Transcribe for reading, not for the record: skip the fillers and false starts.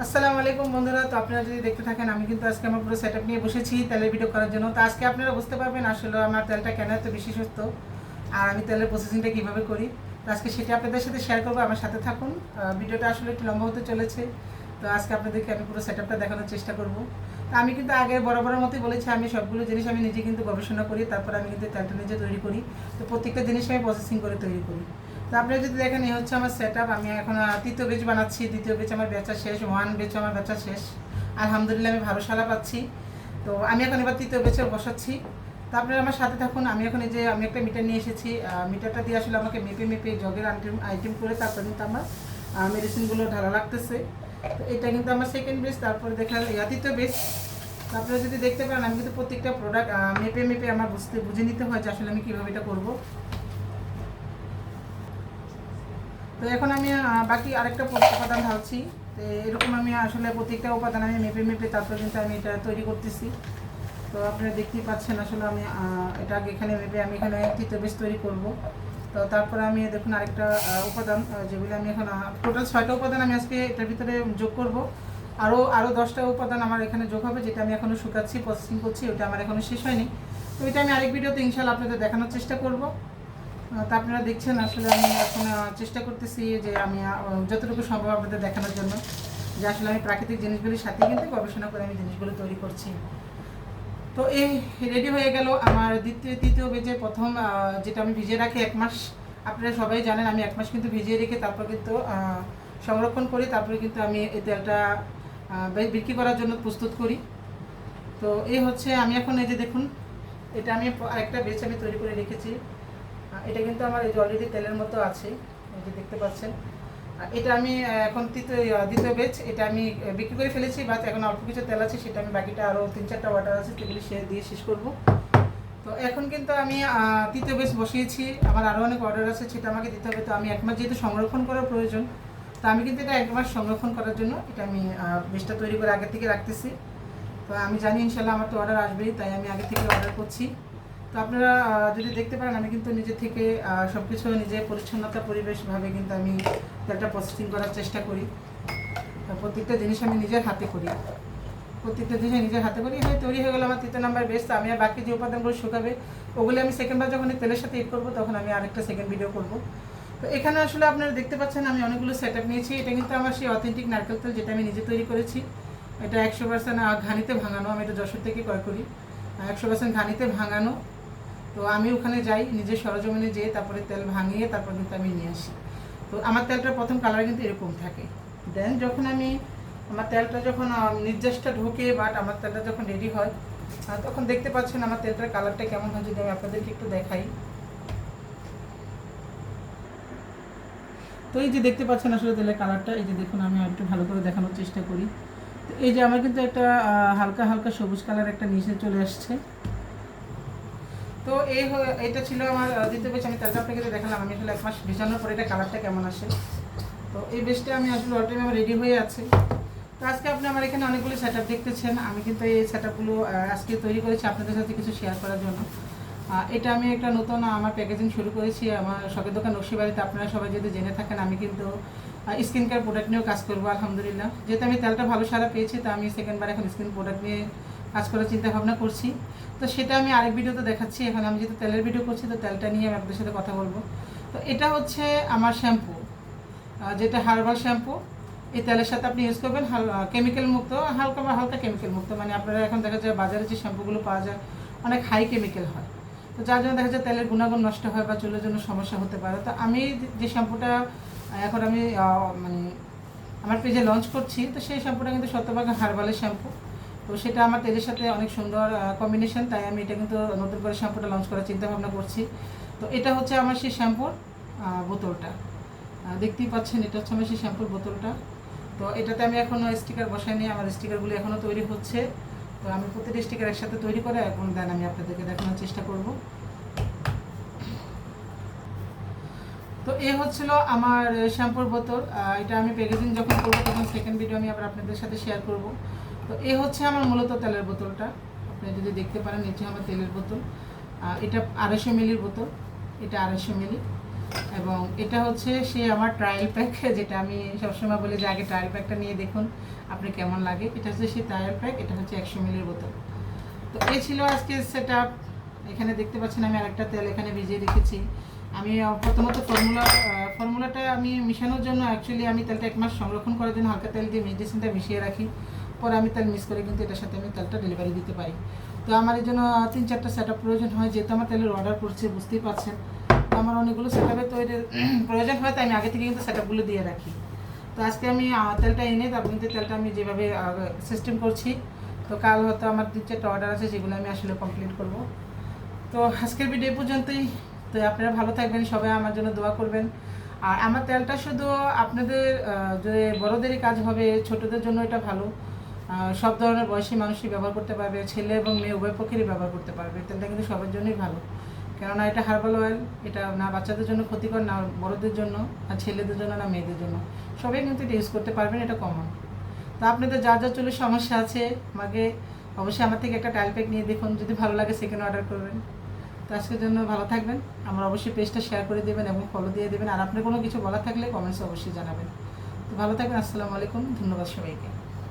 আসসালামু আলাইকুম বন্ধুরা। তো আপনারা যদি দেখতে থাকেন, আমি কিন্তু আজকে আমার পুরো সেটআপ নিয়ে বসেছি তেলের ভিডিও করার জন্য। তো আজকে আপনারা বুঝতে পারবেন আসলে আমার তেলটা কেন এত বিশেষত্ব আর আমি তেলের প্রসেসিংটা কীভাবে করি। তো আজকে সেটা আপনাদের সাথে শেয়ার করবো, আমার সাথে থাকুন। ভিডিওটা আসলে একটু লম্বা হতে চলেছে। তো আজকে আপনাদেরকে আমি পুরো সেটআপটা দেখানোর চেষ্টা করব। তো আমি কিন্তু আগে বরাবরের মতোই বলেছি, আমি সবগুলো জিনিস আমি নিজে কিন্তু গবেষণা করি, তারপর আমি কিন্তু তেলটা নিজে তৈরি করি। তো প্রত্যেকটা জিনিস আমি প্রসেসিং করে তৈরি করি। তো আপনারা যদি দেখেন, এই হচ্ছে আমার সেটআপ। আমি এখন তৃতীয় বেচ বানাচ্ছি। দ্বিতীয় বেচ আমার বেচা শেষ, ওয়ান বেচ আমার বেচা শেষ। আলহামদুলিল্লাহ আমি ভালো সালা পাচ্ছি। তো আমি এখন এবার তৃতীয় বেচে বসাচ্ছি। তো আপনারা আমার সাথে থাকুন। আমি এখন এই যে আমি একটা মিটার নিয়ে এসেছি। মিটারটা দিয়ে আসলে আমাকে মেপে মেপে জগের আইটেম করে তারপর কিন্তু আমার মেডিসিনগুলো ঢালা লাগতেছে। তো এটা কিন্তু আমার সেকেন্ড বেচ। তারপরে দেখলাম তৃতীয় বেচ। তো আপনারা যদি দেখতে পারেন, আমি কিন্তু প্রত্যেকটা প্রোডাক্ট মেপে মেপে আমার বুঝে নিতে হয় যে আসলে আমি কীভাবে এটা করবো। তো এখন আমি বাকি আরেকটা উপাদান ঢালছি। তো এরকম আমি আসলে প্রত্যেকটা উপাদান আমি মেপে মেপে তারপর কিন্তু আমি এটা তৈরি করতেছি। তো আপনারা দেখতেই পাচ্ছেন আসলে আমি এটা আগে এখানে মেপে আমি এখানে তৃতীয় বেশ তৈরি করব। তো তারপরে আমি দেখুন আরেকটা উপাদান, যেগুলো আমি এখন টোটাল 6টা উপাদান আমি আজকে এটার ভিতরে যোগ করব। আরও 10টা উপাদান আমার এখানে যোগ হবে, যেটা আমি এখনও শুকাচ্ছি, প্রসেসিং করছি। ওটা আমার এখনও শেষ হয়নি। তো এটা আমি আরেক ভিডিওতে ইনশাল্লাহ আপনাদের দেখানোর চেষ্টা করব। তা আপনারা দেখছেন আসলে আমি এখন চেষ্টা করতেছি যে আমি যতটুকু সম্ভব আপনাদের দেখানোর জন্য যে আসলে আমি প্রাকৃতিক জিনিসগুলির সাথে কিন্তু গবেষণা করে আমি জিনিসগুলো তৈরি করছি। তো এই রেডি হয়ে গেল আমার তৃতীয় বেজে প্রথম, যেটা আমি ভিজিয়ে রাখি 1 মাস। আপনারা সবাই জানেন আমি 1 মাস কিন্তু ভিজিয়ে রেখে তারপর কিন্তু সংরক্ষণ করি, তারপরে কিন্তু আমি এই তেলটা বিক্রি করার জন্য প্রস্তুত করি। তো এই হচ্ছে আমি এখন এই যে দেখুন, এটা আমি আরেকটা বেচ আমি তৈরি করে রেখেছি। এটা কিন্তু আমার এই যে অলরেডি তেলের মতো আছে, এই যে দেখতে পাচ্ছেন। এটা আমি এখন দ্বিতীয় বেচ, এটা আমি বিক্রি করে ফেলেছি, বাট এখন অল্প কিছু তেল আছে, সেটা আমি বাকিটা আরও 3-4টা ওয়াটার আছে সেগুলি দিয়ে শেষ করব। তো এখন কিন্তু আমি তৃতীয় বেচ বসিয়েছি। আমার আরও অনেক অর্ডার আছে, সেটা আমাকে দিতে হবে। তো আমি 1 মাস যেহেতু সংরক্ষণ করার প্রয়োজন, তো আমি কিন্তু এটা 1 মাস সংরক্ষণ করার জন্য এটা আমি বেচটা তৈরি করে আগে থেকে রাখতেছি। তো আমি জানি ইনশাল্লাহ আমার তো অর্ডার আসবেই, তাই আমি আগে থেকে অর্ডার করছি। তো আপনারা যদি দেখতে পারেন, আমি কিন্তু নিজে থেকে সব কিছু নিজে পরিচ্ছন্নতা পরিবেশভাবে কিন্তু আমি তেলটা প্রসেসিং করার চেষ্টা করি। প্রত্যেকটা জিনিস আমি নিজের হাতে করি, প্রত্যেকটা জিনিস নিজের হাতে করি। হ্যাঁ, তৈরি হয়ে গেলো আমার 3 নাম্বার বেস। আমি আর বাকি যে উপাদানগুলো শুকাবে ওগুলো আমি সেকেন্ডবার যখন তেলের সাথে এড করবো, তখন আমি আরেকটা সেকেন্ড ভিডিও করব। তো এখানে আসলে আপনারা দেখতে পাচ্ছেন আমি অনেকগুলো সেটআপ নিয়েছি। এটা কিন্তু আমার সেই অথেন্টিক নারকেল তেল, যেটা আমি নিজে তৈরি করেছি। এটা 100% ঘানিতে ভাঙানো। আমি এটা যশোর থেকে ক্রয় করি, 100% ঘানিতে ভাঙানো। তো আমি ওখানে যাই, নিজের সরজমিনে যেয়ে তারপরে তেল ভাঙিয়ে তারপর কিন্তু আমি নিয়ে আসি। তো আমার তেলটার প্রথম কালার কিন্তু এরকম থাকে। দেন যখন আমি আমার তেলটা যখন নির্যাসটা ঢোকে, বাট আমার তেলটা যখন রেডি হয়, তখন দেখতে পাচ্ছেন আমার তেলটার কালারটা কেমন হয়। যদি আমি আপনাদেরকে একটু দেখাই, তো এই যে দেখতে পাচ্ছেন আসলে তেলের কালারটা, এই যে দেখুন আমি একটু ভালো করে দেখানোর চেষ্টা করি। তো এই যে আমার কিন্তু একটা হালকা হালকা সবুজ কালার একটা নিচে চলে আসছে। তো এটা ছিল আমার দ্বিতীয় বেচ। আমি তেলটা আপনাকে দেখালাম আমি আসলে 1 মাস ভিজানোর পরে এটা কালারটা কেমন আসে। তো এই বেচটা আমি আসলে অলরেডি আমার রেডি হয়ে আছে। তো আজকে আপনি আমার এখানে অনেকগুলো সেটআপ দেখতেছেন। আমি কিন্তু এই সেটআপগুলো আজকে তৈরি করেছি আপনাদের সাথে কিছু শেয়ার করার জন্য। এটা আমি একটা নতুন আমার প্যাকেজিং শুরু করেছি আমার শখের দোকান নকশিবাড়িতে। আপনারা সবাই যদি জেনে থাকেন, আমি কিন্তু স্কিন কেয়ার প্রোডাক্ট নিয়েও কাজ করবো আলহামদুলিল্লাহ। যেহেতু আমি তেলটা ভালো সারা পেয়েছি, তো আমি সেকেন্ডবার এখন স্কিন প্রোডাক্ট নিয়ে কাজ করার চিন্তা ভাবনা করছি। তো সেটা আমি আরেক ভিডিওতে দেখাচ্ছি। এখন আমি যেহেতু তেলের ভিডিও করছি, তো তেলটা নিয়ে আমি আপনাদের সাথে কথা বলবো। তো এটা হচ্ছে আমার শ্যাম্পু, যেটা হার্বাল শ্যাম্পু। এই তেলের সাথে আপনি ইউজ করবেন কেমিক্যাল মুক্ত, হালকা বা হালকা কেমিক্যাল মুক্ত। মানে আপনারা এখন দেখা যায় বাজারে যে শ্যাম্পুগুলো পাওয়া যায় অনেক হাই কেমিক্যাল হয়, তো যার জন্য দেখা যায় তেলের গুণাগুণ নষ্ট হয় বা চুলের জন্য সমস্যা হতে পারে। তো আমি যে শ্যাম্পুটা এখন আমি মানে আমার পেজে লঞ্চ করছি, তো সেই শ্যাম্পুটা কিন্তু শতভাগ হার্বালের শ্যাম্পু। তো সেটা আমার তেলের সাথে অনেক সুন্দর কম্বিনেশন, তাই আমি এটা কিন্তু নতুন করে শ্যাম্পুটা লঞ্চ করার চিন্তা ভাবনা করছি। তো এটা হচ্ছে আমার সেই শ্যাম্পুর বোতলটা, দেখতেই পাচ্ছেন। এটা হচ্ছে আমার সেই শ্যাম্পুর বোতলটা। তো এটাতে আমি এখনও স্টিকার বসাইনি, আমার স্টিকারগুলো এখনও তৈরি হচ্ছে। তো আমি প্রতিটি স্টিকার একসাথে তৈরি করে এখন দেন আমি আপনাদেরকে দেখানোর চেষ্টা করব। তো এই হচ্ছিল আমার শ্যাম্পুর বোতল। এটা আমি প্যাকেজিং যখন করবো তখন সেকেন্ড ভিডিও আমি আবার আপনাদের সাথে শেয়ার করব। তো এই হচ্ছে আমার মূলত তেলের বোতলটা। আপনি যদি দেখতে পারেন, এটা আমার তেলের বোতল। এটা 250 মিলির বোতল, এটা 250 মিলি। এবং এটা হচ্ছে সে আমার ট্রায়াল প্যাক, যেটা আমি সবসময় বলি যে আগে ট্রায়াল প্যাকটা নিয়ে দেখুন আপনি কেমন লাগে। এটা হচ্ছে সেই ট্রায়াল প্যাক, এটা হচ্ছে 100 মিলির বোতল। তো এই ছিল আজকে সেট আপ। এখানে দেখতে পাচ্ছেন আমি আরেকটা তেল এখানে ভিজিয়ে রেখেছি। আমি প্রথমত ফর্মুলাটা আমি মিশানোর জন্য অ্যাকচুয়ালি আমি তেলটা 1 মাস সংরক্ষণ করার জন্য হালকা তেল দিয়ে মেডিসিনটা মিশিয়ে রাখি, পরে আমি তেল মিক্স করে কিন্তু এটার সাথে আমি তেলটা ডেলিভারি দিতে পারি। তো আমার এই জন্য 3-4টা সেট আপ প্রয়োজন হয়, যেহেতু আমার তেলের অর্ডার করছে বুঝতেই পারছেন। তো আমার অনেকগুলো সেট আপে তৈরি প্রয়োজন হয়, তাই আমি আগে থেকে কিন্তু সেট আপগুলো দিয়ে রাখি। তো আজকে আমি তেলটা এনে তারপর কিন্তু তেলটা আমি যেভাবে সিস্টেম করছি, তো কাল হয়তো আমার 3-4টা অর্ডার আছে, যেগুলো আমি আসলে কমপ্লিট করব। তো আজকের ভিডিও পর্যন্তই। তো আপনারা ভালো থাকবেন, সবাই আমার জন্য দোয়া করবেন। আর আমার তেলটা শুধু আপনাদের যে বড়োদেরই কাজ হবে, ছোটদের জন্য এটা ভালো। সব ধরনের বয়সী মানুষই ব্যবহার করতে পারবে, ছেলে এবং মেয়ে উভয় পক্ষেরই ব্যবহার করতে পারবে। তেলটা কিন্তু সবার জন্যই ভালো, কেননা এটা হার্বাল অয়েল। এটা না বাচ্চাদের জন্য ক্ষতিকর, না বড়োদের জন্য, না ছেলেদের জন্য, না মেয়েদের জন্য। সবাই কিন্তু এটা ইউজ করতে পারবেন, এটা কমন। তো আপনাদের যা যা চুলের সমস্যা আছে আমাকে অবশ্যই আমার থেকে একটা ট্রায়াল প্যাক নিয়ে দেখুন, যদি ভালো লাগে সেকেন্ড অর্ডার করবেন। তো আজকের জন্য ভালো থাকবেন। আমার অবশ্যই পেজটা শেয়ার করে দেবেন এবং ফলো দিয়ে দেবেন। আর আপনার কোনো কিছু বলার থাকলে কমেন্টসে অবশ্যই জানাবেন। তো ভালো থাকবেন। আসসালামু আলাইকুম, ধন্যবাদ সবাইকে।